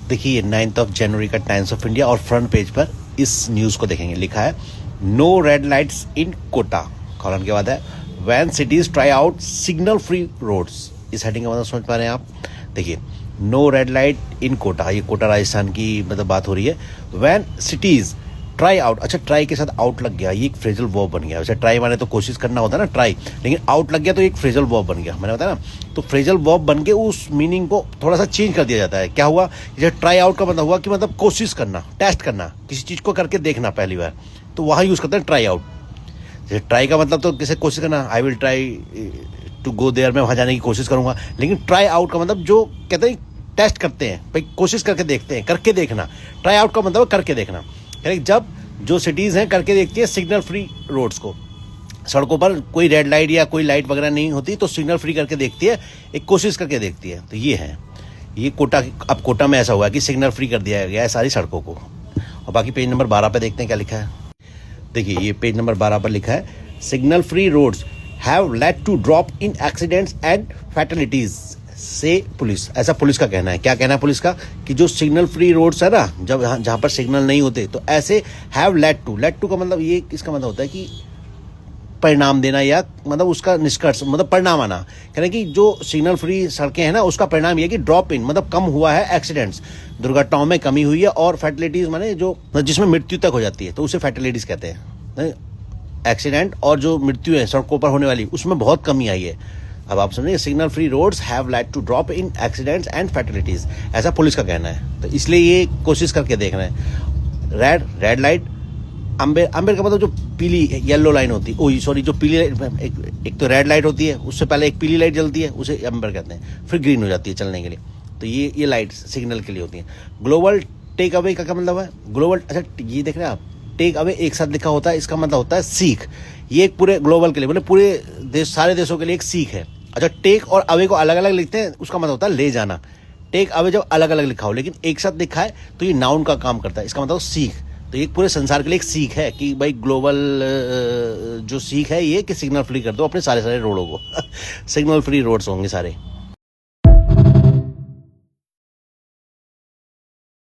देखिए 9 जनवरी का टाइम्स ऑफ इंडिया और फ्रंट पेज पर इस न्यूज़ को देखेंगे, लिखा है no red lights in Kota, colon के बाद है when cities try out signal free roads. इस हेडिंग का मतलब समझ पा रहे हैं आप। देखिए no red light in Kota, ये कोटा राजस्थान की मतलब बात हो रही है। व्हेन सिटीज ट्राई आउट, अच्छा ट्राई के साथ आउट लग गया, ये एक फ्रेजल वर्ब बन गया। वैसे ट्राई माने तो कोशिश करना होता है ना, ट्राई, लेकिन आउट लग गया तो एक फ्रेजल वर्ब बन गया, मैंने बताया ना। तो फ्रेजल वर्ब बन के उस मीनिंग को थोड़ा सा चेंज कर दिया जाता है। क्या हुआ, जैसे ट्राई आउट का मतलब हुआ कि मतलब कोशिश करना, टेस्ट करना, किसी चीज़ को करके देखना पहली बार, तो वहाँ यूज़ करते हैं ट्राई आउट। जैसे ट्राई का मतलब तो किसी कोशिश करना, I will try to go there, मैं वहाँ जाने की कोशिश करूँगा। लेकिन ट्राई आउट का मतलब जो कहते हैं टेस्ट करते हैं, भाई कोशिश करके देखते हैं, करके देखना। ट्राई आउट का मतलब करके देखना, यानी जब जो सिटीज़ हैं करके देखती है सिग्नल फ्री रोड्स को, सड़कों पर कोई रेड लाइट या कोई लाइट वगैरह नहीं होती तो सिग्नल फ्री करके देखती है, एक कोशिश करके देखती है। तो ये है, ये कोटा, अब कोटा में ऐसा हुआ कि सिग्नल फ्री कर दिया गया है सारी सड़कों को। और बाकी पेज नंबर 12 पे देखते हैं क्या लिखा है। देखिए ये पेज नंबर 12 पर लिखा है signal free roads have led to drop in accidents and fatalities say police. ऐसा पुलिस का कहना है। क्या कहना है पुलिस का, कि जो सिग्नल फ्री रोड्स है ना, जब जहाँ पर सिग्नल नहीं होते तो ऐसे हैव लेड टू का मतलब ये इसका मतलब होता है कि परिणाम देना, या मतलब उसका निष्कर्ष मतलब परिणाम आना। कहना कि जो सिग्नल फ्री सड़कें हैं ना, उसका परिणाम ये कि ड्रॉप इन मतलब कम हुआ है एक्सीडेंट्स, दुर्घटनाओं में कमी हुई है, और फैटलिटीज माने जो जिसमें मृत्यु तक हो जाती है तो उसे फैटलिटीज कहते हैं। एक्सीडेंट और जो मृत्यु है सड़कों पर होने वाली, उसमें बहुत कमी आई है। अब आप समझिए signal free roads have led to drop in accidents and fatalities, ऐसा पुलिस का कहना है। तो इसलिए ये कोशिश करके देख रहे हैं। रेड लाइट, अम्बेर का मतलब जो पीली येलो लाइन होती है, ओ सॉरी, जो पीली एक तो रेड लाइट होती है, उससे पहले एक पीली लाइट जलती है, उसे अम्बेर कहते हैं, फिर ग्रीन हो जाती है चलने के लिए। तो ये लाइट सिग्नल के लिए होती है। ग्लोबल टेक अवे का क्या मतलब है, ग्लोबल, अच्छा ये देख रहे हैं आप, टेक अवे एक साथ लिखा होता है, इसका मतलब होता है सीख। ये एक पूरे ग्लोबल के लिए, मतलब पूरे देश, सारे देशों के लिए एक सीख है। अच्छा टेक और अवे को अलग अलग लिखते हैं, उसका मतलब होता है ले जाना। टेक अवे जब अलग अलग लिखा हो लेकिन एक साथ लिखा है तो ये नाउन का काम करता है, इसका मतलब सीख। तो ये पूरे संसार के लिए एक सीख है कि भाई ग्लोबल जो सीख है ये कि सिग्नल फ्री कर दो अपने सारे रोडों को सिग्नल फ्री रोड्स होंगे सारे।